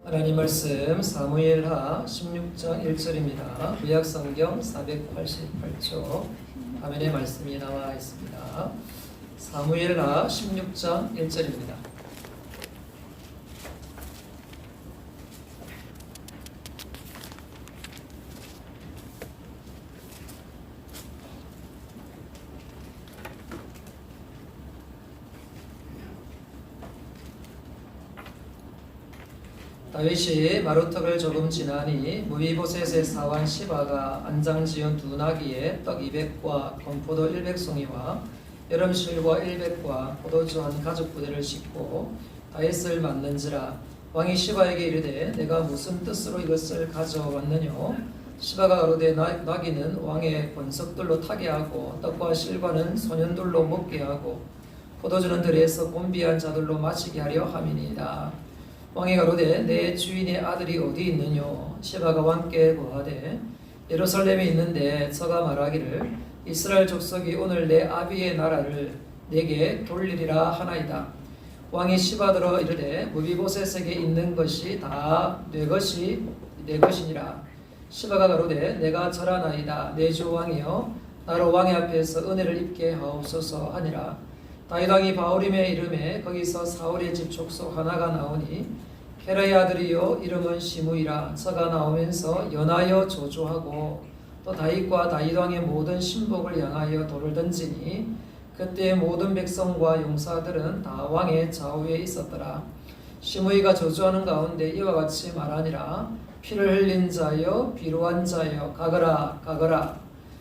하나님 말씀 사무엘하 16장 1절입니다. 구약성경 488쪽 화면에 말씀이 나와 있습니다. 사무엘하 16장 1절입니다. 다윗이 마루턱을 조금 지나니 무비보셋의 사환 시바가 안장 지은 두 나귀에 떡 200과 건포도 100송이와 여름실과 100과 포도주 한 가죽 부대를 싣고 다윗을 맞는지라. 왕이 시바에게 이르되 내가 무슨 뜻으로 이것을 가져왔느냐. 시바가 가로되 나귀는 왕의 권석들로 타게 하고 떡과 실과는 소년들로 먹게 하고 포도주는 들에서 곤비한 자들로 마시게 하려 함이니이다. 왕이 가로되 내 주인의 아들이 어디 있느냐. 시바가 왕께 고하되 예루살렘에 있는데 저가 말하기를 이스라엘 족속이 오늘 내 아비의 나라를 내게 돌리리라 하나이다. 왕이 시바들어 이르되 무비보셋에게 있는 것이 다 내 것이니라. 시바가 가로되 내가 절하나이다. 내 주 왕이여 나로 왕의 앞에서 은혜를 입게 하옵소서 하니라. 다윗 왕이 바오림에 이름에 거기서 사울의 집 족속 하나가 나오니 게라의 아들이요 이름은 시므이라. 저가 나오면서 연하여 조조하고 또 다윗과 다윗 왕의 모든 신복을 향하여 돌을 던지니 그때 모든 백성과 용사들은 다 왕의 좌우에 있었더라. 시므이가 저주하는 가운데 이와 같이 말하니라. 피를 흘린 자여 비루한 자여 가거라 가거라.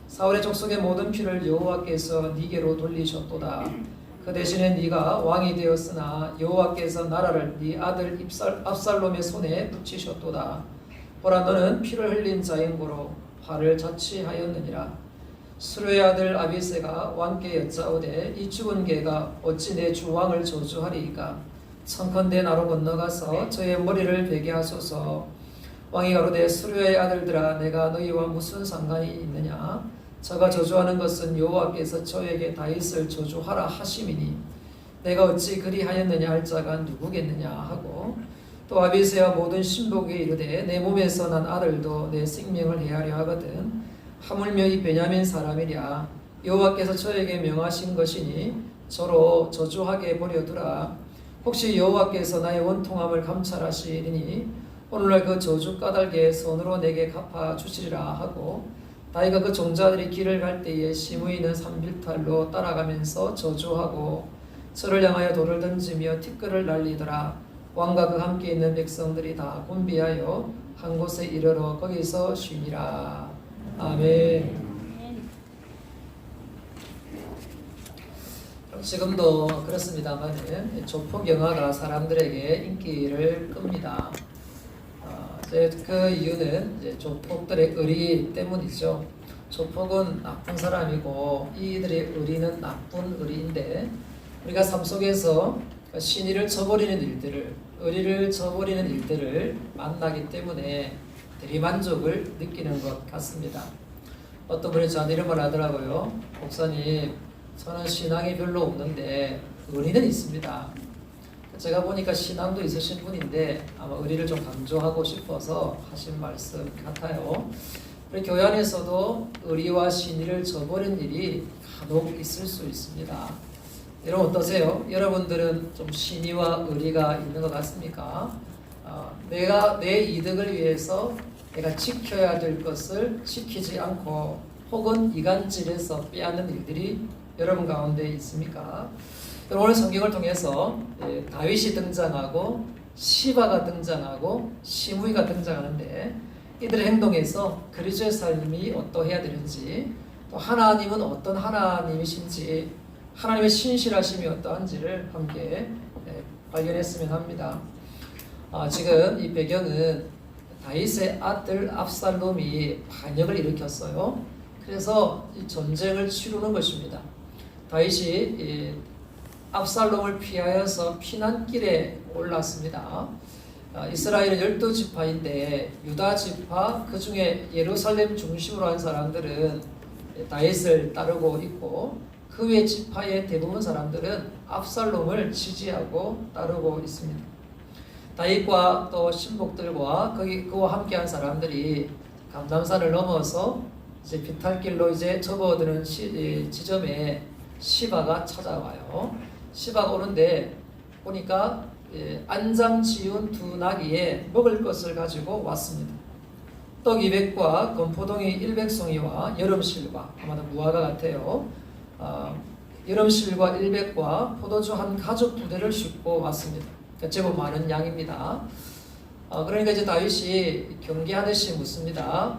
사울의 족속의 모든 피를 여호와께서 네게로 돌리셨도다. 그 대신에 네가 왕이 되었으나 여호와께서 나라를 네 아들 압살롬의 손에 붙이셨도다. 보라 너는 피를 흘린 자인 고로 화를 자취하였느니라. 수르의 아들 아비새가 왕께 여짜오되 이 죽은 개가 어찌 내 주 왕을 저주하리이까. 청컨대 나로 건너가서 저의 머리를 베게 하소서. 왕이 가로되 수르의 아들들아 내가 너희와 무슨 상관이 있느냐. 저가 저주하는 것은 여호와께서 저에게 다윗을 저주하라 하심이니 내가 어찌 그리하였느냐 할 자가 누구겠느냐 하고 또 아비새와 모든 신복에 이르되 내 몸에서 난 아들도 내 생명을 해하려 하거든 하물며 이 베냐민 사람이랴. 여호와께서 저에게 명하신 것이니 저로 저주하게 버려두라. 혹시 여호와께서 나의 원통함을 감찰하시리니 오늘날 그 저주 까닭에 손으로 내게 갚아주시리라 하고 다윗과 그 종자들이 길을 갈 때에 시므이는 산비탈로 따라가면서 저주하고 저를 향하여 돌을 던지며 티끌을 날리더라. 왕과 그 함께 있는 백성들이 다 곤비하여 한 곳에 이르러 거기서 쉬니라. 아멘. 지금도 그렇습니다만 조폭 영화가 사람들에게 인기를 끕니다. 그 이유는 이제 조폭들의 의리 때문이죠. 조폭은 나쁜 사람이고 이들의 의리는 나쁜 의리인데 우리가 삶 속에서 신의를 저버리는 일들을, 의리를 저버리는 일들을 만나기 때문에 대리만족을 느끼는 것 같습니다. 어떤 분이 저한테 이런 말 하더라고요. 목사님, 저는 신앙이 별로 없는데 의리는 있습니다. 제가 보니까 신앙도 있으신 분인데 아마 의리를 좀 강조하고 싶어서 하신 말씀 같아요. 우리 교회 안에서도 의리와 신의를 저버린 일이 간혹 있을 수 있습니다. 여러분 어떠세요? 여러분들은 좀 신의와 의리가 있는 것 같습니까? 내가 내 이득을 위해서 내가 지켜야 될 것을 지키지 않고 혹은 이간질해서 빼앗는 일들이 여러분 가운데 있습니까? 오늘 성경을 통해서 다윗이 등장하고 시바가 등장하고 시므이가 등장하는데 이들의 행동에서 그리스도의 삶이 어떠해야 되는지 또 하나님은 어떤 하나님이신지 하나님의 신실하심이 어떠한지를 함께 발견했으면 합니다. 지금 이 배경은 다윗의 아들 압살롬이 반역을 일으켰어요. 그래서 이 전쟁을 치르는 것입니다. 다윗이 압살롬을 피하여서 피난길에 올랐습니다. 이스라엘은 12지파인데 유다 지파 그 중에 예루살렘 중심으로 한 사람들은 다윗을 따르고 있고 그 외 지파의 대부분 사람들은 압살롬을 지지하고 따르고 있습니다. 다윗과 또 신복들과 그와 함께한 사람들이 감람산을 넘어서 이제 비탈길로 이제 접어드는 지점에 시바가 찾아와요. 시바가 오는데 보니까 안장지운 두 나귀에 먹을 것을 가지고 왔습니다. 떡 200과 건포동이 100송이와 여름실과, 아마도 무화과 같아요. 여름실과 100과 포도주 한 가죽 2대를 싣고 왔습니다. 그러니까 제법 많은 양입니다. 그러니까 이제 다윗이 경계하듯이 묻습니다.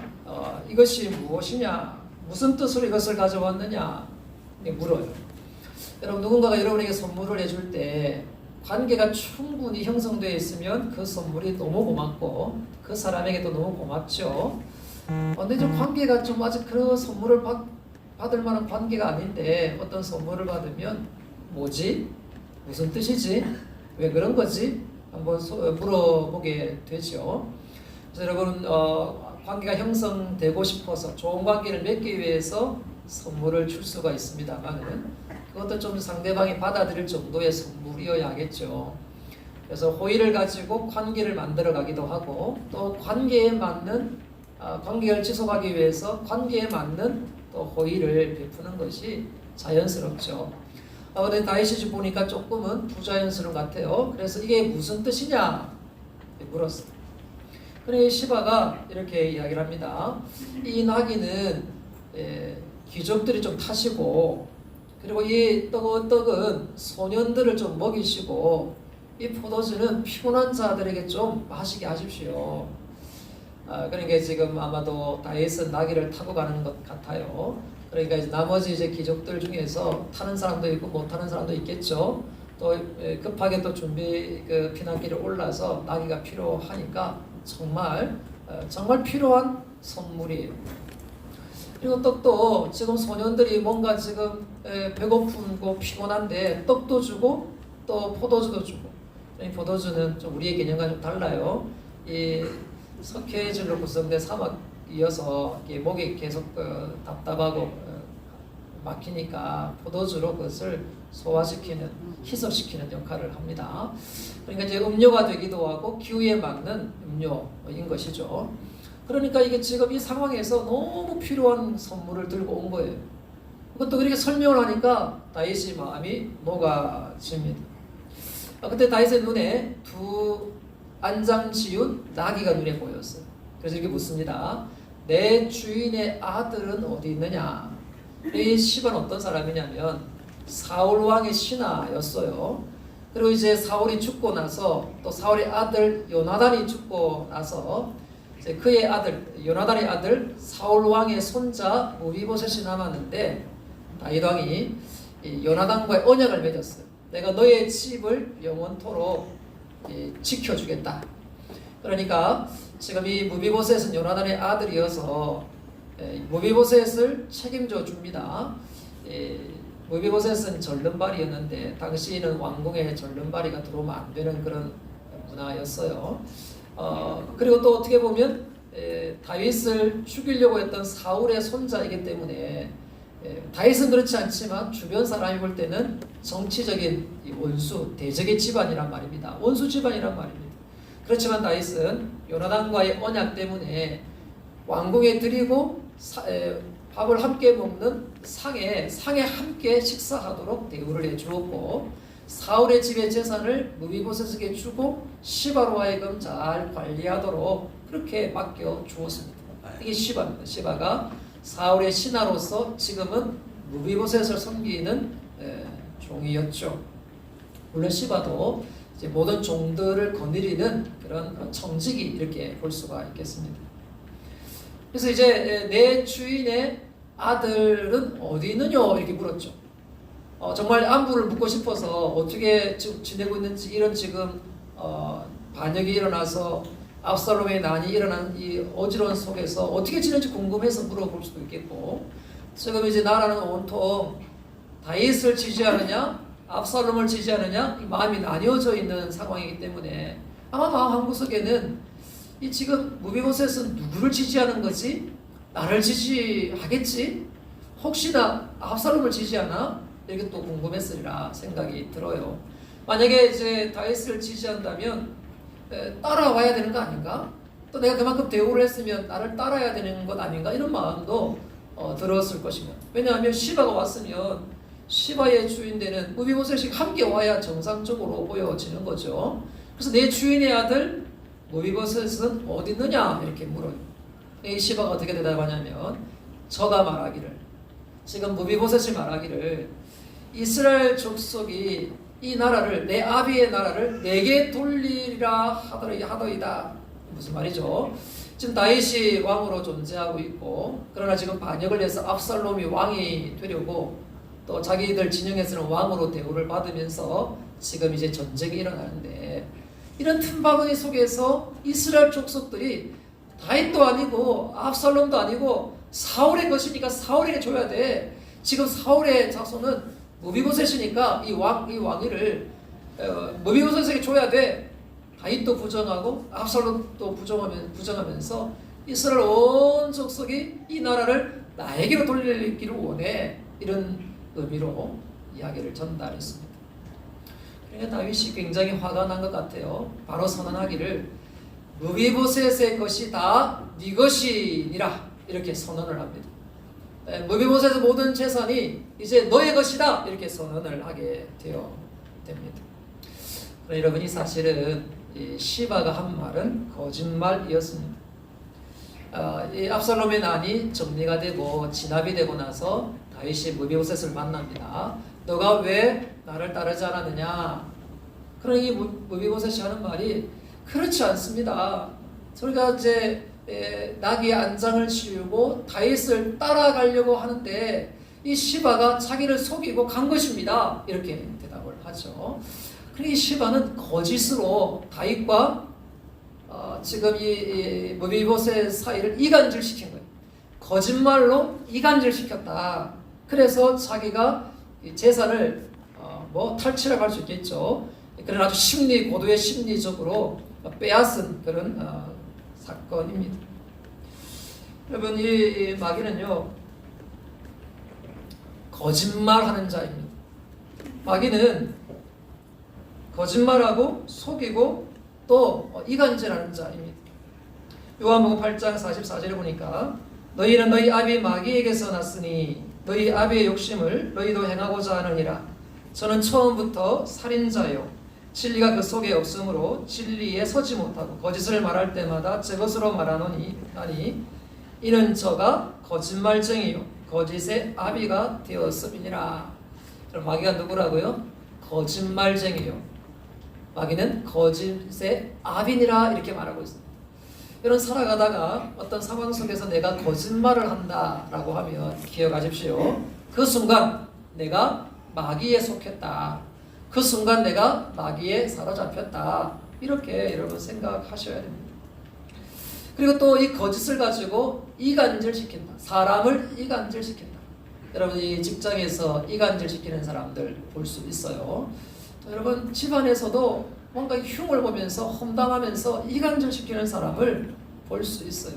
이것이 무엇이냐? 무슨 뜻으로 이것을 가져왔느냐? 물어요. 여러분, 누군가가 여러분에게 선물을 해줄 때 관계가 충분히 형성되어 있으면 그 선물이 너무 고맙고 그 사람에게도 너무 고맙죠. 근데 좀 관계가 좀 아직 그 선물을 받을 만한 관계가 아닌데 어떤 선물을 받으면 뭐지? 무슨 뜻이지? 왜 그런 거지? 한번 물어보게 되죠. 그래서 여러분, 관계가 형성되고 싶어서 좋은 관계를 맺기 위해서 선물을 줄 수가 있습니다만은 그것도 좀 상대방이 받아들일 정도의 선물이어야겠죠. 그래서 호의를 가지고 관계를 만들어 가기도 하고 또 관계에 맞는 관계를 지속하기 위해서 관계에 맞는 또 호의를 베푸는 것이 자연스럽죠. 그런데 다윗이 보니까 조금은 부자연스러운 것 같아요. 그래서 이게 무슨 뜻이냐 물었어요. 그래 시바가 이렇게 이야기를 합니다. 이 나귀는 귀족들이 좀 타시고 그리고 이 떡은 소년들을 좀 먹이시고 이 포도주는 피곤한 자들에게 좀 마시게 하십시오. 그러니까 지금 아마도 다윗은 나귀를 타고 가는 것 같아요. 그러니까 이제 나머지 이제 귀족들 중에서 타는 사람도 있고 못 타는 사람도 있겠죠. 또 급하게 또 피난길을 올라서 나귀가 필요하니까 정말 필요한 선물이에요. 그리고 떡도 지금 소년들이 뭔가 지금 배고프고 피곤한데 떡도 주고 또 포도주도 주고. 이 포도주는 좀 우리의 개념과 좀 달라요. 이 석회질로 구성된 사막이어서 목이 계속 답답하고 막히니까 포도주로 그것을 소화시키는, 희석시키는 역할을 합니다. 그러니까 이제 음료가 되기도 하고 기후에 맞는 음료인 것이죠. 그러니까 이게 지금 이 상황에서 너무 필요한 선물을 들고 온 거예요. 그것도 그렇게 설명을 하니까 다윗의 마음이 녹아집니다. 그때 다윗의 눈에 두 안장지운 나귀가 눈에 보였어요. 그래서 이렇게 묻습니다. 내 주인의 아들은 어디 있느냐? 이 시바는 어떤 사람이냐면 사울 왕의 신하였어요. 그리고 이제 사울이 죽고 나서 또 사울의 아들 요나단이 죽고 나서 그의 아들 요나단의 아들 사울 왕의 손자 무비보셋이 남았는데 다윗 왕이 요나단과의 언약을 맺었어요. 내가 너의 집을 영원토록 지켜주겠다. 그러니까 지금 이 무비보셋은 요나단의 아들이어서 무비보셋을 책임져 줍니다. 무비보셋은 절름발이였는데 당시에는 왕궁에 절름발이가 들어오면 안 되는 그런 문화였어요. 그리고 또 어떻게 보면 다윗을 죽이려고 했던 사울의 손자이기 때문에 다윗은 그렇지 않지만 주변 사람이 볼 때는 정치적인 원수, 대적의 집안이란 말입니다. 원수 집안이란 말입니다. 그렇지만 다윗은 요나단과의 언약 때문에 왕궁에 드리고 밥을 함께 먹는 상에 함께 식사하도록 대우를 해주었고 사울의 집의 재산을 무비보셋에게 주고 시바로 하여금 잘 관리하도록 그렇게 맡겨 주었습니다. 이게 시바입니다. 시바가 사울의 신하로서 지금은 무비보셋을 섬기는 종이었죠. 물론 시바도 이제 모든 종들을 거느리는 그런 청직이 이렇게 볼 수가 있겠습니다. 그래서 이제 내 주인의 아들은 어디 있느냐 이렇게 물었죠. 정말 안부를 묻고 싶어서 어떻게 지내고 있는지 이런 지금 반역이 일어나서 압살롬의 난이 일어난 이 어지러운 속에서 어떻게 지내는지 궁금해서 물어볼 수도 있겠고 지금 이제 나라는 온통 다윗을 지지하느냐 압살롬을 지지하느냐 이 마음이 나뉘어져 있는 상황이기 때문에 아마 마음 한구석에는 이 지금 무비보셋은 누구를 지지하는 거지? 나를 지지하겠지? 혹시나 압살롬을 지지하나? 이렇게 또 궁금했으리라 생각이 들어요. 만약에 이제 다윗을 지지한다면 따라와야 되는 거 아닌가? 또 내가 그만큼 대우를 했으면 나를 따라야 되는 것 아닌가? 이런 마음도 들었을 것입니다. 왜냐하면 시바가 왔으면 시바의 주인 되는 무비보셋이 함께 와야 정상적으로 보여지는 거죠. 그래서 내 주인의 아들 무비보셋은 어디 있느냐? 이렇게 물어요. 이 시바가 어떻게 대답하냐면 저가 말하기를, 지금 무비보셋이 말하기를, 이스라엘 족속이 이 나라를, 내 아비의 나라를 내게 돌리라 하더이다. 무슨 말이죠? 지금 다윗이 왕으로 존재하고 있고, 그러나 지금 반역을 해서 압살롬이 왕이 되려고 또 자기들 진영에서는 왕으로 대우를 받으면서 지금 이제 전쟁이 일어나는데, 이런 틈바구니 속에서 이스라엘 족속들이 다윗도 아니고 압살롬도 아니고 사울의 것이니까 사울에게 줘야 돼. 지금 사울의 자손은 무비보셋이니까 이 왕위를 무비보셋에게 줘야 돼. 다윗도 부정하고 압살롬도 부정하면서 이스라엘 온 족속이 이 나라를 나에게로 돌리기를 원해. 이런 의미로 이야기를 전달했습니다. 그러니까 다윗이 굉장히 화가 난 것 같아요. 바로 선언하기를, 무비보셋의 것이 다 네 것이니라, 이렇게 선언을 합니다. 무비보셋의 모든 재산이 이제 너의 것이다, 이렇게 선언을 하게 되어 됩니다. 여러분이 사실은 이 시바가 한 말은 거짓말이었습니다. 이 압살롬의 난이 정리가 되고 진압이 되고 나서 다윗이 무비보셋을 만납니다. 너가 왜 나를 따르지 않았느냐? 그러니 무비보셋이 하는 말이, 그렇지 않습니다. 저희가 이제 나귀의 안장을 치우고 다윗을 따라가려고 하는데 이 시바가 자기를 속이고 간 것입니다. 이렇게 대답을 하죠. 그러니 시바는 거짓으로 다윗과 지금 이 무비보셋 사이를 이간질시킨 거예요. 거짓말로 이간질시켰다. 그래서 자기가 재산을 탈취를 할 수 있겠죠. 그런 아주 고도의 심리적으로 빼앗은 그런 사건입니다. 여러분, 이 마귀는요, 거짓말하는 자입니다. 마귀는 거짓말하고 속이고 또 이간질하는 자입니다. 요한복음 8장 44절에 보니까, 너희는 너희 아비 마귀에게서 났으니 너희 아비의 욕심을 너희도 행하고자 하느니라. 저는 처음부터 살인자요 진리가 그 속에 없으므로 진리에 서지 못하고 거짓을 말할 때마다 제 것으로 말하노니 이는 저가 거짓말쟁이요 거짓의 아비가 되었음이니라. 그럼 마귀가 누구라고요? 거짓말쟁이요, 마귀는 거짓의 아비니라, 이렇게 말하고 있습니다. 이런 살아가다가 어떤 상황 속에서 내가 거짓말을 한다라고 하면 기억하십시오. 그 순간 내가 마귀에 속했다. 그 순간 내가 마귀에 사로잡혔다. 이렇게 여러분 생각하셔야 됩니다. 그리고 또 이 거짓을 가지고 이간질시킨다. 사람을 이간질시킨다. 여러분, 이 직장에서 이간질시키는 사람들 볼 수 있어요. 또 여러분, 집안에서도 뭔가 흉을 보면서 험담하면서 이간질시키는 사람을 볼 수 있어요.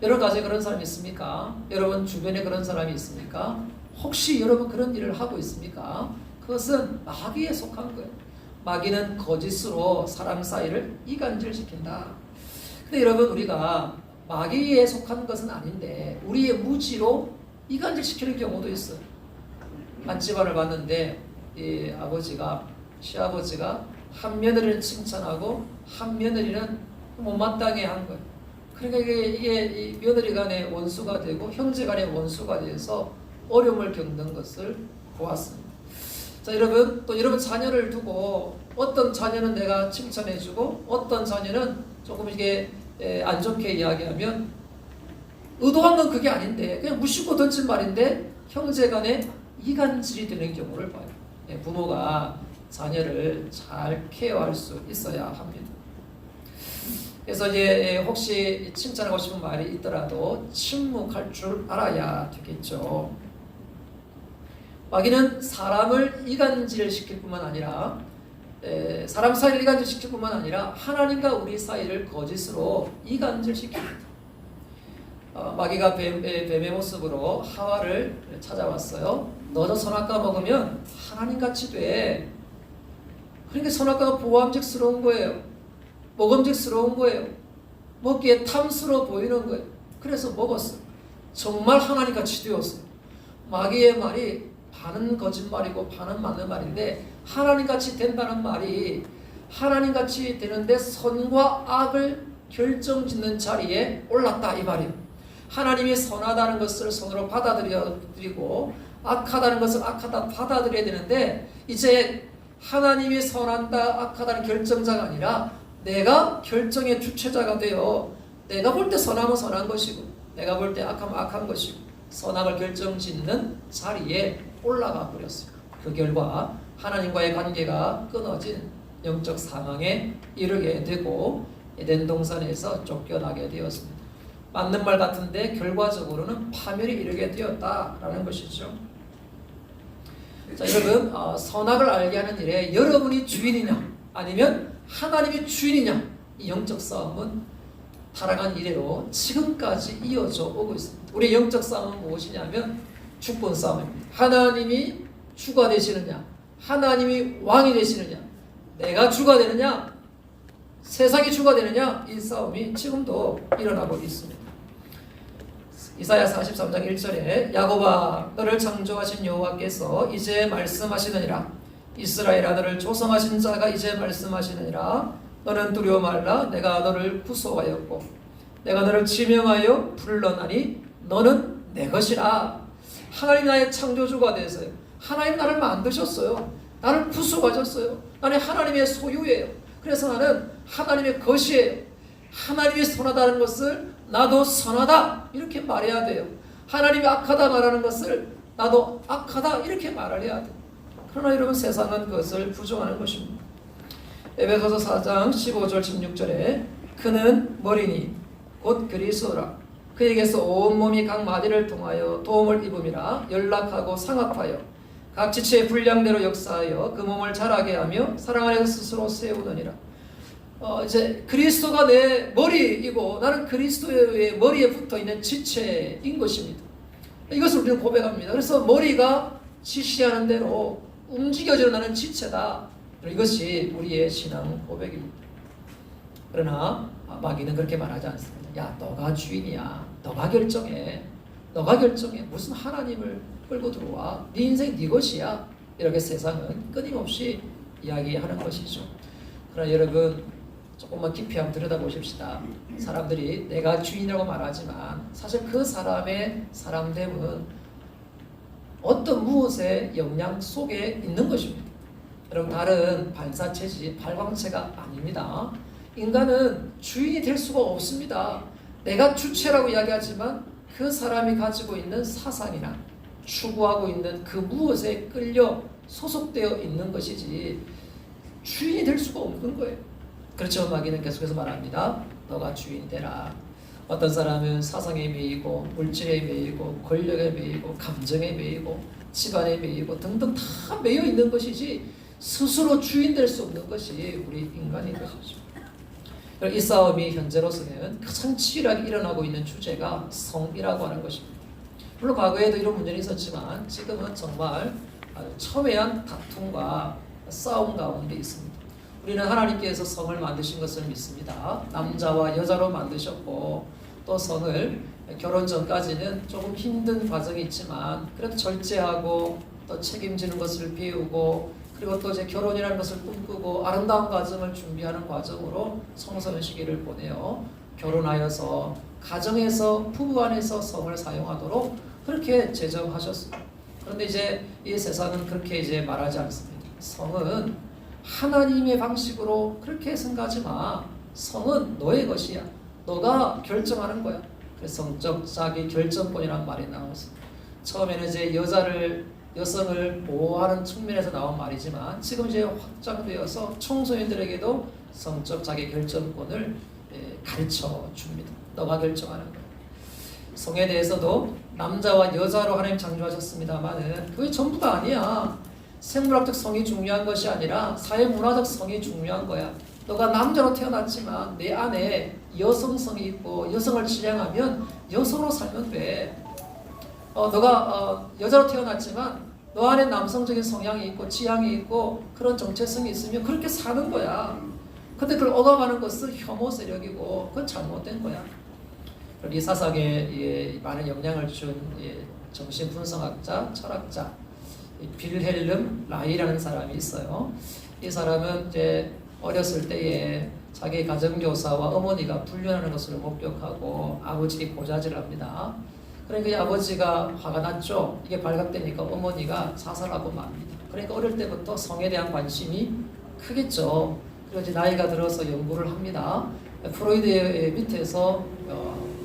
여러 가지 그런 사람이 있습니까? 여러분 주변에 그런 사람이 있습니까? 혹시 여러분 그런 일을 하고 있습니까? 그것은 마귀에 속한 거예요. 마귀는 거짓으로 사람 사이를 이간질시킨다. 근데 여러분, 우리가 마귀에 속한 것은 아닌데 우리의 무지로 이간질시키는 경우도 있어요. 한 집안을 봤는데 이 시아버지가 한 며느리는 칭찬하고 한 며느리는 못마땅해 한 거예요. 그러니까 이게 이 며느리 간의 원수가 되고 형제 간의 원수가 돼서 어려움을 겪는 것을 보았습니다. 자, 여러분, 또 여러분 자녀를 두고 어떤 자녀는 내가 칭찬해주고 어떤 자녀는 조금 이게 안 좋게 이야기하면 의도한 건 그게 아닌데 그냥 무심코 던진 말인데 형제 간에 이간질이 되는 경우를 봐요. 부모가 자녀를 잘 케어할 수 있어야 합니다. 그래서 이제 혹시 칭찬하고 싶은 말이 있더라도 침묵할 줄 알아야 되겠죠. 마귀는 사람을 이간질시킬 뿐만 아니라 사람 사이를 이간질시킬 뿐만 아니라 하나님과 우리 사이를 거짓으로 이간질시킵니다. 마귀가 뱀의 모습으로 하와를 찾아왔어요. 너 저 선악과 먹으면 하나님같이 돼. 그러니까 선악과가 보암직스러운 거예요. 먹음직스러운 거예요. 먹기에 탐스러워 보이는 거예요. 그래서 먹었어요. 정말 하나님같이 되었어요. 마귀의 말이 반은 거짓말이고 반은 맞는 말인데, 하나님같이 된다는 말이 하나님같이 되는데 선과 악을 결정짓는 자리에 올랐다 이 말이에요. 하나님이 선하다는 것을 선으로 받아들이고 악하다는 것을 악하다 받아들여야 되는데, 이제 하나님이 선한다 악하다는 결정자가 아니라 내가 결정의 주체자가 되어 내가 볼 때 선하면 선한 것이고 내가 볼 때 악하면 악한 것이고 선악을 결정짓는 자리에 올라가 버렸어요. 그 결과 하나님과의 관계가 끊어진 영적 사망에 이르게 되고 에덴 동산에서 쫓겨나게 되었습니다. 맞는 말 같은데 결과적으로는 파멸이 이르게 되었다라는 것이죠. 자, 여러분, 선악을 알게 하는 일에 여러분이 주인이냐 아니면 하나님이 주인이냐, 이 영적 싸움은 타락한 이래로 지금까지 이어져 오고 있습니다. 우리의 영적 싸움은 무엇이냐면 주권 싸움입니다. 하나님이 주가 되시느냐, 하나님이 왕이 되시느냐, 내가 주가 되느냐, 세상이 주가 되느냐, 이 싸움이 지금도 일어나고 있습니다. 이사야 43장 1절에 야곱아 너를 창조하신 여호와께서 이제 말씀하시느니라, 이스라엘아 너를 조성하신 자가 이제 말씀하시느니라, 너는 두려워 말라, 내가 너를 구속하였고 내가 너를 지명하여 불러나니 너는 내 것이라. 하나님 나의 창조주가 되세요. 하나님 나를 만드셨어요. 나를 구속하셨어요. 나는 하나님의 소유예요. 그래서 나는 하나님의 것이에요. 하나님이 선하다는 것을 나도 선하다 이렇게 말해야 돼요. 하나님이 악하다 말하는 것을 나도 악하다 이렇게 말을 해야 돼요. 그러나 여러분, 세상은 그것을 부정하는 것입니다. 에베소서 4장 15절 16절에 그는 머리니 곧 그리스도라, 그에게서 온몸이 각 마디를 통하여 도움을 입음이라, 연락하고 상합하여 각 지체의 분량대로 역사하여 그 몸을 자라게 하며 사랑 안에서 스스로 세우느니라. 이제 그리스도가 내 머리이고 나는 그리스도의 머리에 붙어있는 지체인 것입니다. 이것을 우리는 고백합니다. 그래서 머리가 지시하는 대로 움직여지는 나는 지체다. 이것이 우리의 신앙 고백입니다. 그러나 마귀는 그렇게 말하지 않습니다. 야, 너가 주인이야. 너가 결정해. 너가 결정해. 무슨 하나님을 끌고 들어와. 네 인생 네 것이야. 이렇게 세상은 끊임없이 이야기하는 것이죠. 그러나 여러분, 조금만 깊이 한번 들여다보십시다. 사람들이 내가 주인이라고 말하지만 사실 그 사람의 사람됨은 어떤 무엇의 영향 속에 있는 것입니다. 여러분, 다른 반사체지 발광체가 아닙니다. 인간은 주인이 될 수가 없습니다. 내가 주체라고 이야기하지만 그 사람이 가지고 있는 사상이나 추구하고 있는 그 무엇에 끌려 소속되어 있는 것이지 주인이 될 수가 없는 거예요. 그렇죠. 마귀는 계속해서 말합니다. 너가 주인이 되라. 어떤 사람은 사상에 매이고 물질에 매이고 권력에 매이고 감정에 매이고 집안에 매이고 등등 다 매여 있는 것이지 스스로 주인 될 수 없는 것이 우리 인간인 것이죠. 이 싸움이 현재로서는 가장 치열하게 일어나고 있는 주제가 성이라고 하는 것입니다. 물론 과거에도 이런 문제는 있었지만 지금은 정말 첨예한 다툼과 싸움 가운데 있습니다. 우리는 하나님께서 성을 만드신 것을 믿습니다. 남자와 여자로 만드셨고 또 성을 결혼 전까지는 조금 힘든 과정이 있지만 그래도 절제하고 또 책임지는 것을 배우고 그리고 또 이제 결혼이라는 것을 꿈꾸고 아름다운 과정을 준비하는 과정으로 성소년 시기를 보내어 결혼하여서 가정에서 부부 안에서 성을 사용하도록 그렇게 제정하셨습니다. 그런데 이제 이 세상은 그렇게 이제 말하지 않습니다. 성은 하나님의 방식으로 그렇게 생각하지 마. 성은 너의 것이야. 너가 결정하는 거야. 그래서 성적 자기 결정권이라는 말이 나왔습니다. 처음에는 이제 여성을 보호하는 측면에서 나온 말이지만 지금 이제 확장되어서 청소년들에게도 성적 자기 결정권을 가르쳐 줍니다. 너가 결정하는 거야. 성에 대해서도 남자와 여자로 하나님 창조하셨습니다만은 그게 전부가 아니야. 생물학적 성이 중요한 것이 아니라 사회문화적 성이 중요한 거야. 너가 남자로 태어났지만 내 안에 여성성이 있고 여성을 지향하면 여성으로 살면 돼. 너가 여자로 태어났지만 너 안에 남성적인 성향이 있고 지향이 있고 그런 정체성이 있으면 그렇게 사는 거야. 근데 그걸 억압하는 것은 혐오 세력이고 그건 잘못된 거야. 이 사상에 많은 영향을 준 정신분석학자, 철학자 빌헬름 라이라는 사람이 있어요. 이 사람은 이제 어렸을 때에 자기 가정교사와 어머니가 불륜하는 것을 목격하고 아버지께 고자질을 합니다. 그러니까 이 아버지가 화가 났죠. 이게 발각되니까 어머니가 자살하고 맙니다. 그러니까 어릴 때부터 성에 대한 관심이 크겠죠. 그리고 이제 나이가 들어서 연구를 합니다. 프로이드의 밑에서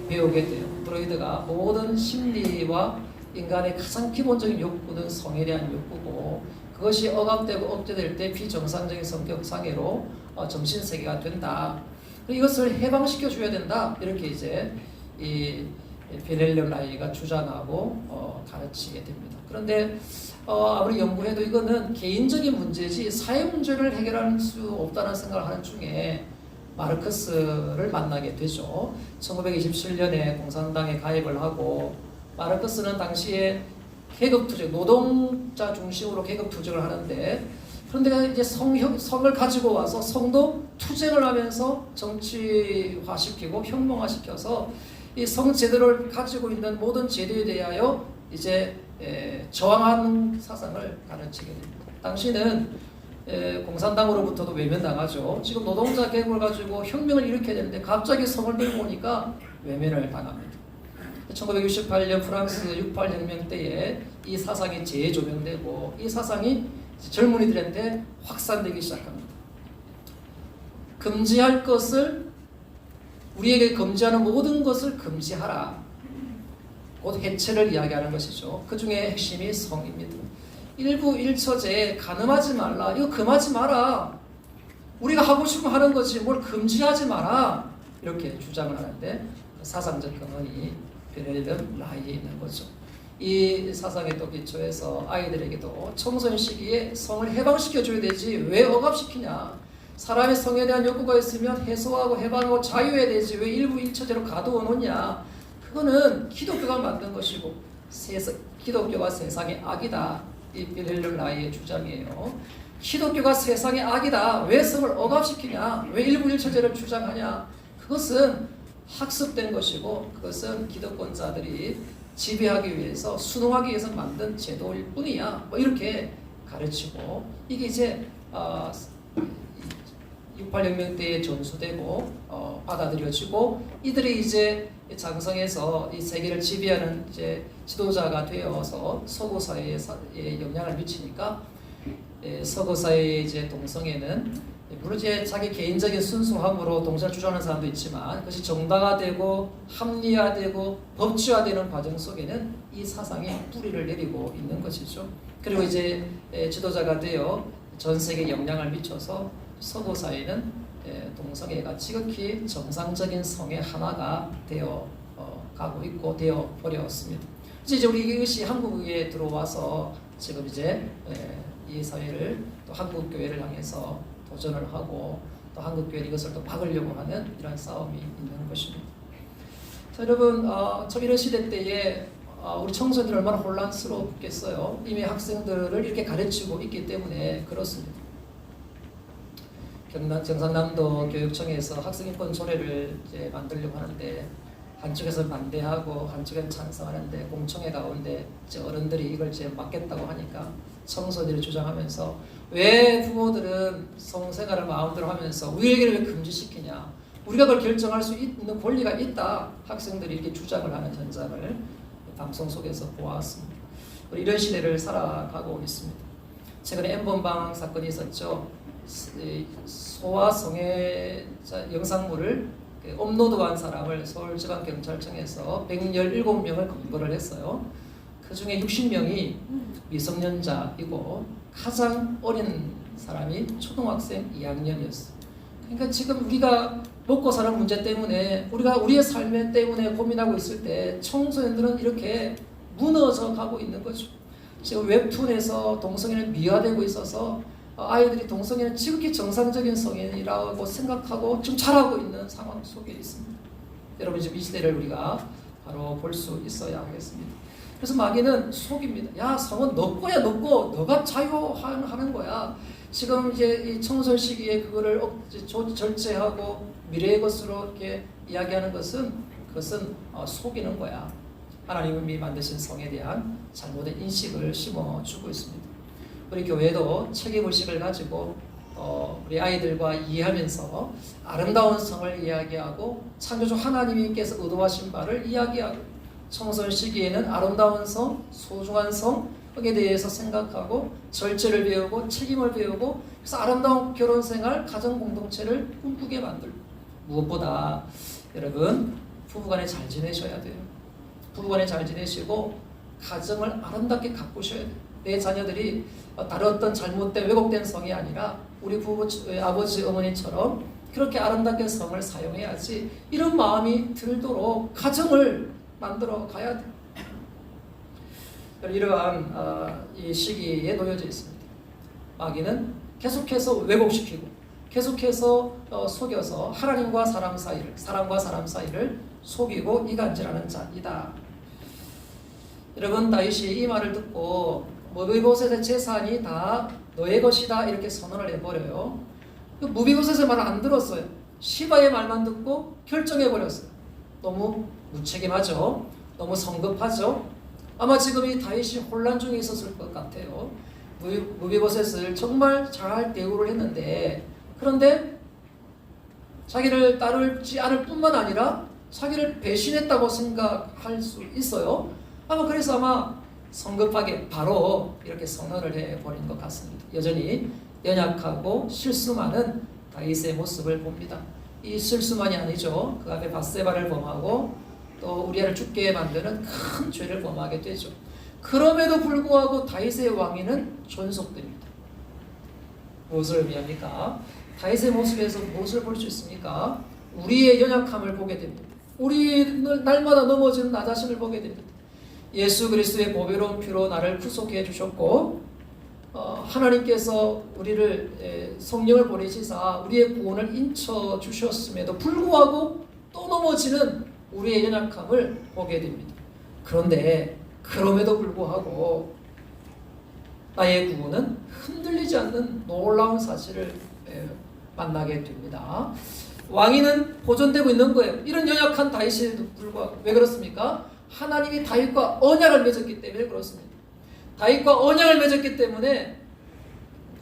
배우게 돼요. 프로이드가 모든 심리와 인간의 가장 기본적인 욕구는 성에 대한 욕구고 그것이 억압되고 억제될 때 비정상적인 성격 장애로 정신세계가 된다. 이것을 해방시켜 줘야 된다. 이렇게 이제 이 빌헬름 라이가 주장하고 가르치게 됩니다. 그런데 아무리 연구해도 이거는 개인적인 문제지 사회 문제를 해결할 수 없다는 생각을 하는 중에 마르크스를 만나게 되죠. 1927년에 공산당에 가입을 하고 마르크스는 당시에 계급투쟁, 노동자 중심으로 계급투쟁을 하는데 그런데 이제 성을 가지고 와서 성도 투쟁을 하면서 정치화시키고 혁명화시켜서 이 성 제도를 가지고 있는 모든 제도에 대하여 이제 저항하는 사상을 가르치게 됩니다. 당시는 공산당으로부터도 외면당하죠. 지금 노동자 계급을 가지고 혁명을 일으켜야 되는데 갑자기 성을 들고 오니까 외면을 당합니다. 1968년 프랑스 68혁명 때에 이 사상이 재조명되고 이 사상이 젊은이들한테 확산되기 시작합니다. 금지할 것을 우리에게 금지하는 모든 것을 금지하라. 곧 해체를 이야기하는 것이죠. 그 중에 핵심이 성입니다. 일부 일처제에 가늠하지 말라. 이거 금하지 마라. 우리가 하고 싶으면 하는 거지 뭘 금지하지 마라. 이렇게 주장을 하는데 사상적 근원이 빌헬름 라이에 있는 거죠. 이 사상에 또 기초해서 아이들에게도 청소년 시기에 성을 해방시켜 줘야 되지 왜 억압시키냐. 사람의 성에 대한 욕구가 있으면 해소하고 해방하고 자유해야 되지 왜 일부 일처제로 가두어 놓냐. 그거는 기독교가 만든 것이고 기독교가 세상의 악이다. 이 빌헬름 라이의 주장이에요. 기독교가 세상의 악이다. 왜 성을 억압시키냐. 왜 일부 일처제를 주장하냐. 그것은 학습된 것이고 그것은 기득권자들이 지배하기 위해서 순응하기 위해서 만든 제도일 뿐이야. 뭐 이렇게 가르치고 이게 이제 68혁명 때에 전수되고 받아들여지고 이들이 이제 장성해서 이 세계를 지배하는 이제 지도자가 되어서 서구 사회에 영향을 미치니까 서구 사회의 이제 동성애는 물론 이제 자기 개인적인 순수함으로 동성애를 주장하는 사람도 있지만 그것이 정당화되고 합리화되고 법치화되는 과정 속에는 이 사상이 뿌리를 내리고 있는 것이죠. 그리고 이제 지도자가 되어 전 세계에 영향을 미쳐서 서구 사회는 동성애가 지극히 정상적인 성의 하나가 되어 가고 있고 되어 버렸습니다. 이제 우리 이것이 한국에 들어와서 지금 이제 이 사회를 또 한국 교회를 향해서 도전을 하고 또 한국 교회는 이것을 또 막으려고 하는 이런 싸움이 있는 것입니다. 자, 여러분, 참 이런 시대 때에 우리 청소년들 얼마나 혼란스럽겠어요. 이미 학생들을 이렇게 가르치고 있기 때문에 그렇습니다. 경상남도 교육청에서 학생인권 조례를 이제 만들려고 하는데 한쪽에서 반대하고 한쪽에는 찬성하는데 공청회 가운데 이제 어른들이 이걸 이제 막겠다고 하니까 청소년들이 주장하면서 왜 부모들은 성생활을 마음대로 하면서 우리에게 왜 금지시키냐. 우리가 그걸 결정할 수 있는 권리가 있다. 학생들이 이렇게 주장을 하는 현장을 방송 속에서 보았습니다. 이런 시대를 살아가고 있습니다. 최근에 N번방 사건이 있었죠. 소아 성애자 영상물을 업로드한 사람을 서울지방경찰청에서 117명을 검거를 했어요. 그 중에 60명이 미성년자이고 가장 어린 사람이 초등학생 2학년이었어요. 그러니까 지금 우리가 먹고 사는 문제 때문에 우리가 우리의 삶 때문에 고민하고 있을 때 청소년들은 이렇게 무너져 가고 있는 거죠. 지금 웹툰에서 동성애는 미화되고 있어서 아이들이 동성애는 지극히 정상적인 성인이라고 생각하고 좀 자라고 있는 상황 속에 있습니다. 여러분 지금 이 시대를 우리가 바로 볼 수 있어야 하겠습니다. 그래서 마귀는 속입니다. 야, 성은 너 거야, 너 거. 너가 자유하는 거야. 지금 이제 이 청소 시기에 그거를 절제하고 미래의 것으로 이렇게 이야기하는 그것은 속이는 거야. 하나님이 만드신 성에 대한 잘못된 인식을 심어주고 있습니다. 우리 교회도 책임의식을 가지고 우리 아이들과 이해하면서 아름다운 성을 이야기하고 창조주 하나님께서 의도하신 바를 이야기하고 청소년 시기에는 아름다운 성, 소중한 성에 대해서 생각하고 절제를 배우고 책임을 배우고 그래서 아름다운 결혼생활, 가정공동체를 꿈꾸게 만들고 무엇보다 여러분 부부간에 잘 지내셔야 돼요. 부부간에 잘 지내시고 가정을 아름답게 가꾸셔야 돼요. 내 자녀들이 다른 어떤 잘못된 왜곡된 성이 아니라 우리 부부 아버지 어머니처럼 그렇게 아름답게 성을 사용해야지 이런 마음이 들도록 가정을 만들어 가야 돼요. 이러한 이 시기에 놓여져 있습니다. 마귀는 계속해서 왜곡시키고 계속해서 속여서 하나님과 사람과 사이를 속이고 이간질하는 자이다. 여러분 다윗이 이 말을 듣고 무비보셋의 재산이 다 너의 것이다 이렇게 선언을 해버려요. 무비보셋의 말을 안 들었어요. 시바의 말만 듣고 결정해버렸어요. 너무 무책임하죠. 너무 성급하죠. 아마 지금 이 다윗이 혼란 중에 있었을 것 같아요. 무비보셋을 정말 잘 대우를 했는데 그런데 자기를 따르지 않을 뿐만 아니라 자기를 배신했다고 생각할 수 있어요. 그래서 성급하게 바로 이렇게 선언을 해버린 것 같습니다. 여전히 연약하고 실수 많은 다윗의 모습을 봅니다. 이 실수만이 아니죠. 그 앞에 밧세바를 범하고 또 우리아를 죽게 만드는 큰 죄를 범하게 되죠. 그럼에도 불구하고 다윗의 왕위는 존속됩니다. 무엇을 의미합니까? 다윗의 모습에서 무엇을 볼 수 있습니까? 우리의 연약함을 보게 됩니다. 우리 날마다 넘어지는 나 자신을 보게 됩니다. 예수 그리스도의 보배로운 피로 나를 구속해 주셨고 하나님께서 우리를 성령을 보내시사 우리의 구원을 인쳐 주셨음에도 불구하고 또 넘어지는 우리의 연약함을 보게 됩니다. 그런데 그럼에도 불구하고 나의 구원은 흔들리지 않는 놀라운 사실을 만나게 됩니다. 왕위는 보존되고 있는 거예요. 이런 연약한 다윗에도 불구하고. 왜 그렇습니까? 하나님이 다윗과 언약을 맺었기 때문에 그렇습니다. 다윗과 언약을 맺었기 때문에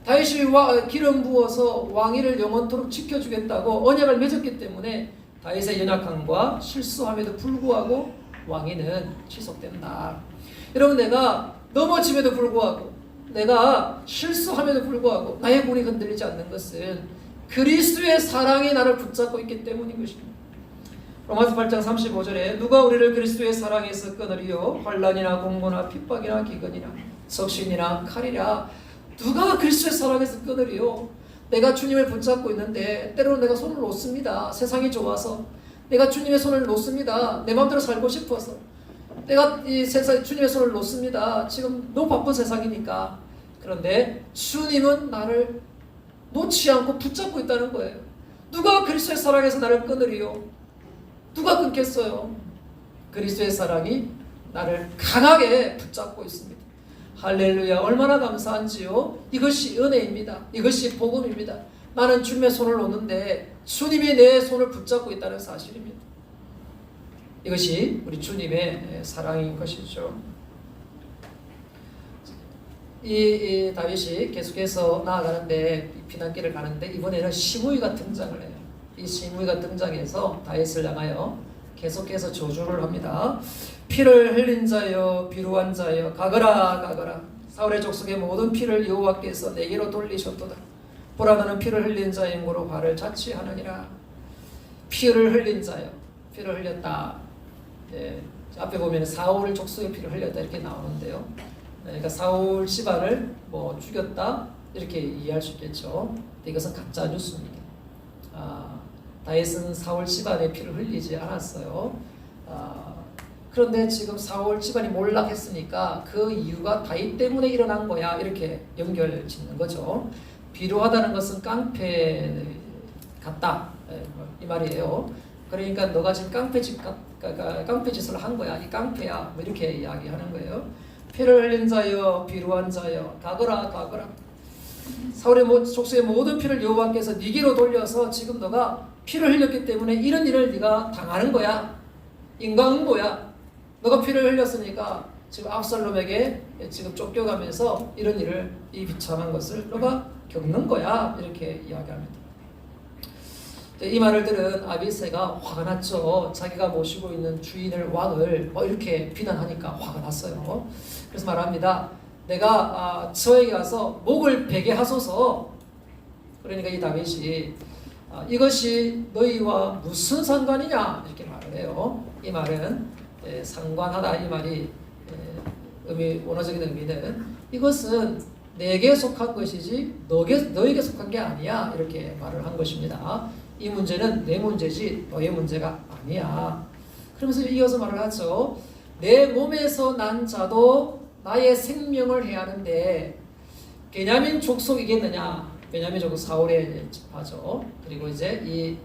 다윗이 기름 부어서 왕위를 영원토록 지켜주겠다고 언약을 맺었기 때문에 다윗의 연약함과 실수함에도 불구하고 왕위는 지속된다. 여러분 내가 넘어짐에도 불구하고 내가 실수함에도 불구하고 나의 구원이 흔들리지 않는 것은 그리스도의 사랑이 나를 붙잡고 있기 때문인 것입니다. 로마서 8장 35절에 누가 우리를 그리스도의 사랑에서 끊으리요? 환난이나 공고나 핍박이나 기근이나 적신이나 칼이라. 누가 그리스도의 사랑에서 끊으리요? 내가 주님을 붙잡고 있는데 때로는 내가 손을 놓습니다. 세상이 좋아서 내가 주님의 손을 놓습니다. 내 마음대로 살고 싶어서 내가 이 세상 주님의 손을 놓습니다. 지금 너무 바쁜 세상이니까. 그런데 주님은 나를 놓지 않고 붙잡고 있다는 거예요. 누가 그리스도의 사랑에서 나를 끊으리요? 누가 끊겠어요? 그리스도의 사랑이 나를 강하게 붙잡고 있습니다. 할렐루야, 얼마나 감사한지요. 이것이 은혜입니다. 이것이 복음입니다. 나는 주님의 손을 놓는데 주님이 내 손을 붙잡고 있다는 사실입니다. 이것이 우리 주님의 사랑인 것이죠. 이 다윗이 계속해서 나아가는데 피난길을 가는데 이번에는 시므이가 등장을 해요. 이 시므이가 등장해서 다윗을 향하여 계속해서 저주를 합니다. 피를 흘린 자여 비루한 자여 가거라 가거라. 사울의 족속의 모든 피를 여호와께서 내게로 돌리셨도다. 보라 너는 피를 흘린 자임으로 화를 자취하느니라. 피를 흘린 자여, 피를 흘렸다. 앞에 보면 사울 족속의 피를 흘렸다 이렇게 나오는데요. 그러니까 사울 집안을 죽였다 이렇게 이해할 수 있겠죠. 이것은 가짜 뉴스입니다. 다윗은 사울 집안의 피를 흘리지 않았어요. 그런데 지금 사울 집안이 몰락했으니까 그 이유가 다윗 때문에 일어난 거야 이렇게 연결 짓는 거죠. 비루하다는 것은 깡패 같다 이 말이에요. 그러니까 너가 지금 깡패집 그러니까 깡패 짓을 한 거야. 이 깡패야. 뭐 이렇게 이야기하는 거예요. 피를 흘린 자여, 비루한 자여, 가거라, 가거라. 사울의 족속의 모든 피를 여호와께서 네게로 돌려서 지금 너가 피를 흘렸기 때문에 이런 일을 네가 당하는 거야. 인과응보야. 너가 피를 흘렸으니까 지금 압살롬에게 지금 쫓겨가면서 이런 일을, 이 비참한 것을 너가 겪는 거야. 이렇게 이야기합니다. 이 말을 들은 아비새가 화가 났죠. 자기가 모시고 있는 주인을, 왕을 이렇게 비난하니까 화가 났어요. 그래서 말합니다. 내가 저에게 가서 목을 베게 하소서. 그러니까 이 다윗이 이것이 너희와 무슨 상관이냐 이렇게 말을 해요. 이 말은 상관하다, 이 말이 원어적인 의미는 이것은 내게 속한 것이지 너에게 속한 게 아니야, 이렇게 말을 한 것입니다. 이 문제는 내 문제지 너의 문제가 아니야. 그러면서 이어서 말을 하죠. 내 몸에서 난 자도 나의 생명을 해하는데 베냐민 족속이겠느냐. 베냐민 족속 사울의 지파죠. 그리고 이제 이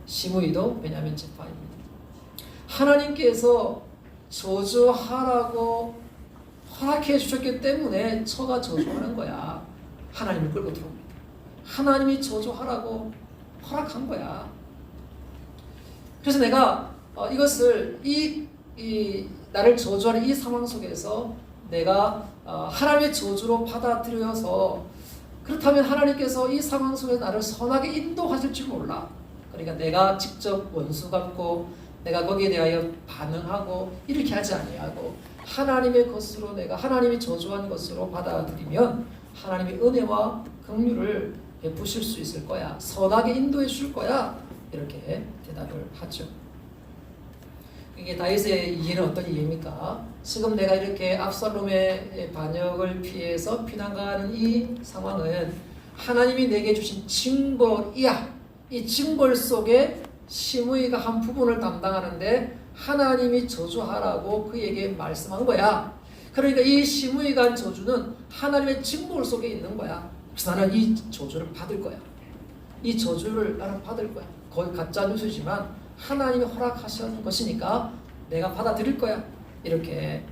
시므이도 베냐민 지파입니다. 하나님께서 저주하라고 허락해 주셨기 때문에 처가 저주하는 거야. 하나님을 끌고 들어옵니다. 하나님이 저주하라고 허락한 거야. 그래서 내가 이것을 나를 저주하는 이 상황 속에서 내가 하나님의 저주로 받아들여서, 그렇다면 하나님께서 이 상황 속에 나를 선하게 인도하실지 몰라. 그러니까 내가 직접 원수 갚고 내가 거기에 대하여 반응하고 이렇게 하지 아니하고 하나님의 것으로, 내가 하나님이 저주한 것으로 받아들이면 하나님의 은혜와 긍휼을 베푸실 수 있을 거야. 선하게 인도해 줄 거야. 이렇게 대답을 하죠. 이게 다윗의 이해는 어떤 이해입니까? 지금 내가 이렇게 압살롬의 반역을 피해서 피난가는 이 상황은 하나님이 내게 주신 징벌이야. 이 징벌 속에 시므이가 한 부분을 담당하는데 하나님이 저주하라고 그에게 말씀한 거야. 그러니까 이 시므이가 한 저주는 하나님의 징벌 속에 있는 거야. 그래서 나는 이 저주를 받을 거야. 이 저주를 나는 받을 거야. 거의 가짜 뉴스지만 하나님이 허락하신 것이니까 내가 받아들일 거야. 이렇게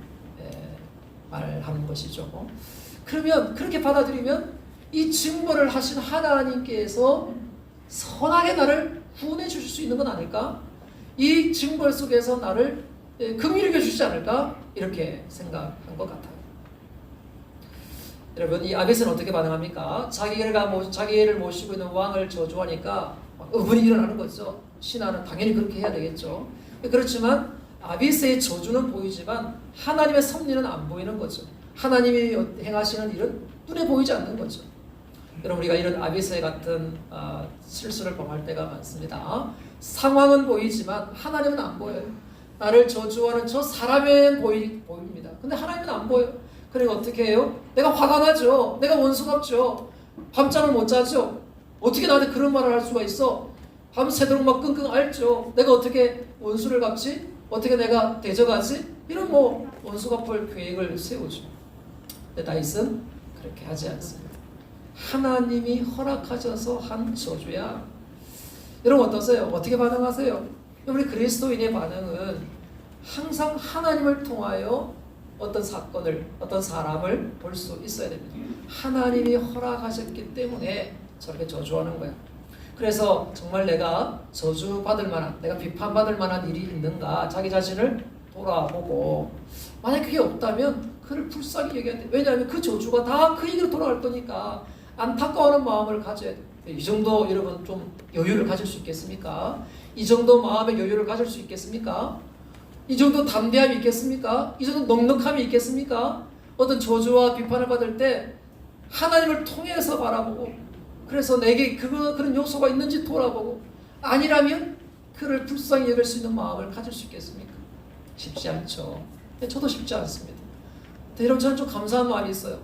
말하는 것이죠. 그러면 그렇게 받아들이면 이 징벌을 하신 하나님께서 선하게 나를 구원해 주실 수 있는 건 아닐까? 이 징벌 속에서 나를 긍휼히 여겨주시지 않을까? 이렇게 생각한 것 같아요. 여러분, 이 아벳은 어떻게 반응합니까? 자기를 모시고 있는 왕을 저주하니까 의문이 일어나는 거죠. 신하는 당연히 그렇게 해야 되겠죠. 그렇지만 아비스의 저주는 보이지만 하나님의 섭리는 안 보이는 거죠. 하나님이 행하시는 일은 눈에 보이지 않는 거죠. 여러분, 우리가 이런 아비스 같은 실수를 범할 때가 많습니다. 상황은 보이지만 하나님은 안 보여요. 나를 저주하는 저 사람은 보입니다. 근데 하나님은 안 보여요. 그러니까 어떻게 해요? 내가 화가 나죠. 내가 원수 갚죠. 밤잠을 못 자죠. 어떻게 나한테 그런 말을 할 수가 있어? 밤새도록 막 끙끙 앓죠. 내가 어떻게 원수를 갚지? 어떻게 내가 대적하지? 이런 원수 갚을 계획을 세우죠. 근데 다윗은 그렇게 하지 않습니다. 하나님이 허락하셔서 한 저주야. 여러분 어떠세요? 어떻게 반응하세요? 우리 그리스도인의 반응은 항상 하나님을 통하여 어떤 사건을, 어떤 사람을 볼 수 있어야 됩니다. 하나님이 허락하셨기 때문에 저렇게 저주하는 거야. 그래서 정말 내가 저주받을 만한, 내가 비판받을 만한 일이 있는가 자기 자신을 돌아보고, 만약 그게 없다면 그를 불쌍히 여겨야 돼. 왜냐하면 그 저주가 다 그에게로 돌아갈 거니까 안타까워하는 마음을 가져야 돼. 이 정도 여러분 좀 여유를 가질 수 있겠습니까? 이 정도 마음의 여유를 가질 수 있겠습니까? 이 정도 담대함이 있겠습니까? 이 정도 넉넉함이 있겠습니까? 어떤 저주와 비판을 받을 때 하나님을 통해서 바라보고, 그래서 내게 그런 요소가 있는지 돌아보고, 아니라면 그를 불쌍히 여길 수 있는 마음을 가질 수 있겠습니까? 쉽지 않죠. 저도 쉽지 않습니다. 여러분, 저는 좀 감사한 마음이 있어요.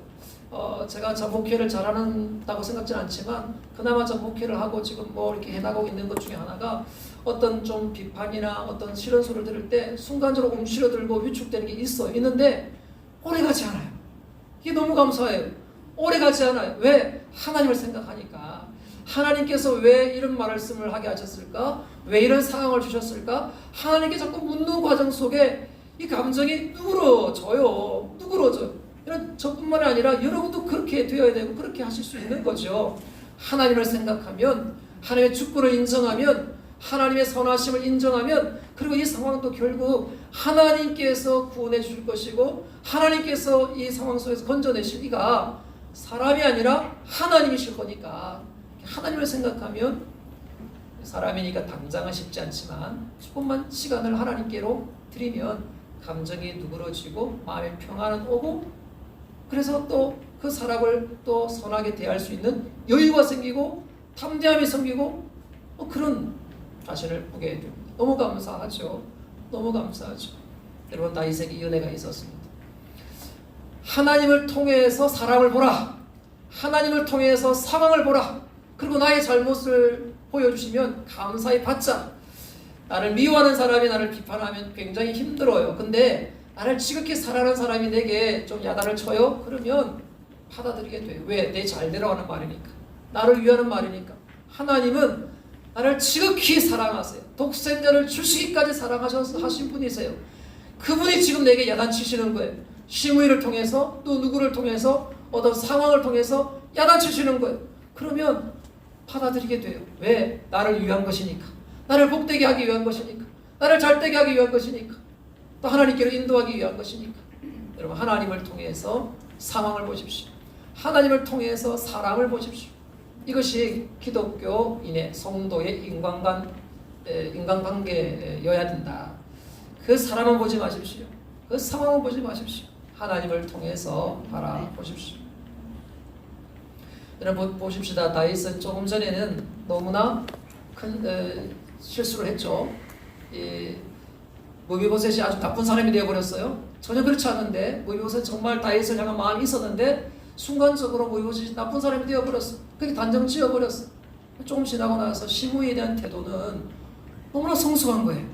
제가 전 목회를 잘하는다고 생각지는 않지만 그나마 전 목회를 하고 지금 이렇게 해나가고 있는 것 중에 하나가, 어떤 좀 비판이나 어떤 싫은 소리를 들을 때 순간적으로 움츠러들고 위축되는 게 있는데 오래가지 않아요. 이게 너무 감사해요. 오래가지 않아요. 왜? 하나님을 생각하니까. 하나님께서 왜 이런 말씀을 하게 하셨을까? 왜 이런 상황을 주셨을까? 하나님께 자꾸 묻는 과정 속에 이 감정이 누그러져요. 누그러져요. 이런 저뿐만 아니라 여러분도 그렇게 되어야 되고 그렇게 하실 수 있는 거죠. 하나님을 생각하면, 하나님의 주권을 인정하면, 하나님의 선하심을 인정하면, 그리고 이 상황도 결국 하나님께서 구원해 주실 것이고 하나님께서 이 상황 속에서 건져내실 이가 사람이 아니라 하나님이실 거니까, 하나님을 생각하면, 사람이니까 당장은 쉽지 않지만 조금만 시간을 하나님께로 드리면 감정이 누그러지고 마음의 평안은 오고, 그래서 또 그 사람을 또 선하게 대할 수 있는 여유가 생기고 담대함이 생기고 그런 자신을 보게 됩니다. 너무 감사하죠. 너무 감사하죠. 여러분, 다윗에게 이 은혜가 있었습니다. 하나님을 통해서 사람을 보라. 하나님을 통해서 상황을 보라. 그리고 나의 잘못을 보여주시면 감사히 받자. 나를 미워하는 사람이 나를 비판하면 굉장히 힘들어요. 근데 나를 지극히 사랑하는 사람이 내게 좀 야단을 쳐요? 그러면 받아들이게 돼요. 왜? 내 잘되라고 하는 말이니까. 나를 위하는 말이니까. 하나님은 나를 지극히 사랑하세요. 독생자를 주시기까지 사랑하신 분이세요. 그분이 지금 내게 야단치시는 거예요. 시므이를 통해서, 또 누구를 통해서, 어떤 상황을 통해서 야단치시는 거예요. 그러면 받아들이게 돼요. 왜? 나를 위한 것이니까. 나를 복되게 하기 위한 것이니까. 나를 잘되게 하기 위한 것이니까. 또 하나님께로 인도하기 위한 것이니까. 여러분, 하나님을 통해서 상황을 보십시오. 하나님을 통해서 사람을 보십시오. 이것이 기독교인의 성도의 인간관계여야 된다. 그 사람은 보지 마십시오. 그 상황은 보지 마십시오. 하나님을 통해서 바라보십시오. 여러분 보십시다. 다윗은 조금 전에는 너무나 큰 실수를 했죠. 무비보셋이 아주 나쁜 사람이 되어버렸어요. 전혀 그렇지 않은데, 무비보셋 정말 다윗을 향한 마음이 있었는데 순간적으로 무비보셋이 나쁜 사람이 되어버렸어. 그게 단정 지어버렸어. 조금 지나고 나서 시므이에 대한 태도는 너무나 성숙한 거예요.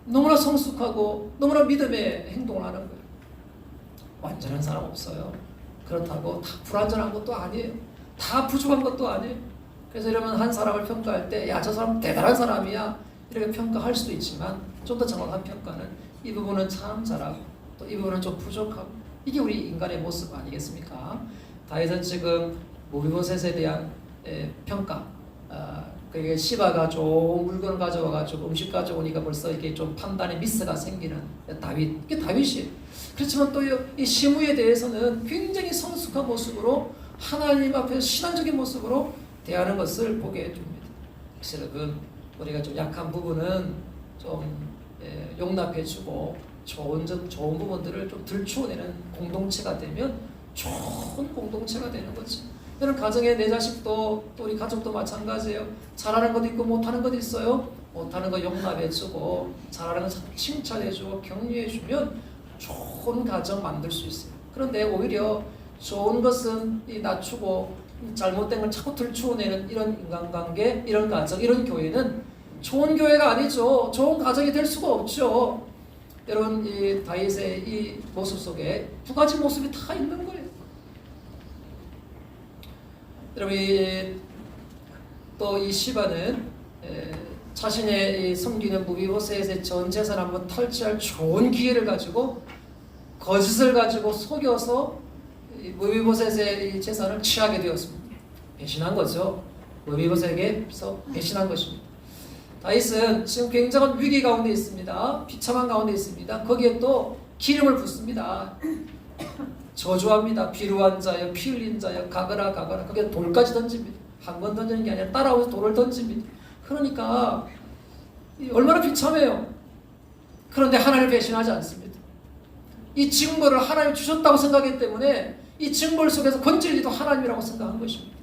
너무나 성숙하고 너무나 믿음의 행동을 하는 거예요. 완전한 사람 없어요. 그렇다고 다 불완전한 것도 아니에요. 다 부족한 것도 아니에요. 그래서 이러면 한 사람을 평가할 때, 야, 저 사람 대단한 사람이야, 이렇게 평가할 수도 있지만, 좀 더 정확한 평가는 이 부분은 참 잘하고 또 이 부분은 좀 부족하고, 이게 우리 인간의 모습 아니겠습니까? 다윗은 지금 무비보셋에 대한 평가, 그게 시바가 좋은 물건을 가져와가지고 음식 가져오니까 벌써 이게 좀 판단에 미스가 생기는 다윗, 이게 다윗이에요. 그렇지만 또 이 시므이에 대해서는 굉장히 성숙한 모습으로 하나님 앞에서 신앙적인 모습으로 대하는 것을 보게 됩니다. 그래서 여러분, 우리가 좀 약한 부분은 좀 용납해주고 좋은 부분들을 좀 들추어내는 공동체가 되면 좋은 공동체가 되는 거지. 이런 가정에 내 자식도 또 우리 가족도 마찬가지예요. 잘하는 것도 있고 못하는 것도 있어요. 못하는 거 용납해주고 잘하는 거 칭찬해주고 격려해주면 좋은 가정 만들 수 있어요. 그런데 오히려 좋은 것은 낮추고 잘못된 걸 자꾸 들추어내는 이런 인간관계, 이런 가정, 이런 교회는 좋은 교회가 아니죠. 좋은 가정이 될 수가 없죠. 여러분, 이 다윗의 이 모습 속에 두 가지 모습이 다 있는 거예요. 여러분, 또 이 시바는 자신의 섬기는 무비보셋의 전 재산 한번 탈취할 좋은 기회를 가지고 거짓을 가지고 속여서 무비보셋의 재산을 취하게 되었습니다. 배신한 거죠. 무비보셋에게서 배신한 것입니다. 다윗은 지금 굉장한 위기 가운데 있습니다. 비참한 가운데 있습니다. 거기에 또 기름을 붓습니다. 저주합니다. 비루한 자여, 피 흘린 자여, 가거라 가거라. 거기에 돌까지 던집니다. 한 번 던지는 게 아니라 따라오면서 돌을 던집니다. 그러니까 얼마나 비참해요. 그런데 하나님을 배신하지 않습니다. 이 징벌을 하나님이 주셨다고 생각했기 때문에 이 징벌 속에서 건질 리도 하나님이라고 생각한 것입니다.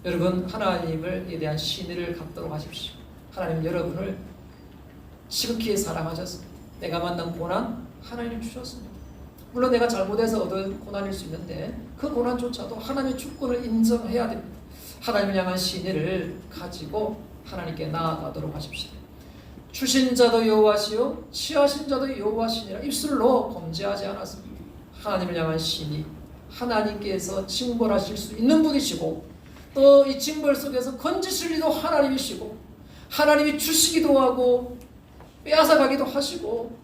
여러분, 하나님에 대한 신의를 갖도록 하십시오. 하나님 여러분을 지극히 사랑하셨습니다. 내가 만난 고난 하나님이 주셨습니다. 물론 내가 잘못해서 얻은 고난일 수 있는데 그 고난조차도 하나님의 주권을 인정해야 됩니다. 하나님을 향한 신의를 가지고 하나님께 나아가도록 하십시오. 주신 자도 여호와시요 취하신 자도 여호와시니라 입술로 범죄하지 않았습니다. 하나님을 향한 신의, 하나님께서 징벌하실 수 있는 분이시고 또 이 징벌 속에서 건지실 리도 하나님이시고 하나님이 주시기도 하고 빼앗아가기도 하시고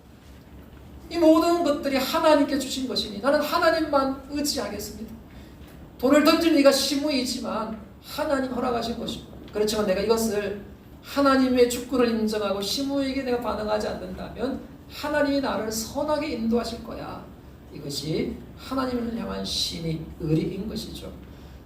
이 모든 것들이 하나님께 주신 것이니 나는 하나님만 의지하겠습니다. 돈을 던질 리가 시무이지만 하나님 허락하신 것이고 그렇지만 내가 이것을 하나님의 주권을 인정하고 시무에게 내가 반응하지 않는다면 하나님이 나를 선하게 인도하실 거야. 이것이 하나님을 향한 신이 의리인 것이죠.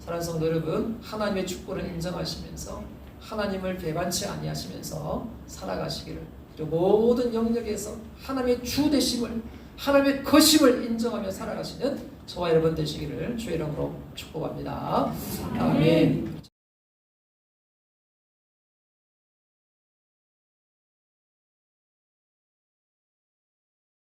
사랑하는 성도 여러분, 하나님의 주권을 인정하시면서 하나님을 배반치 아니하시면서 살아가시기를, 그리고 모든 영역에서 하나님의 주 되심을, 하나님의 거심을 인정하며 살아가시는 저와 여러분 되시기를 주의 이름으로 축복합니다. 아멘.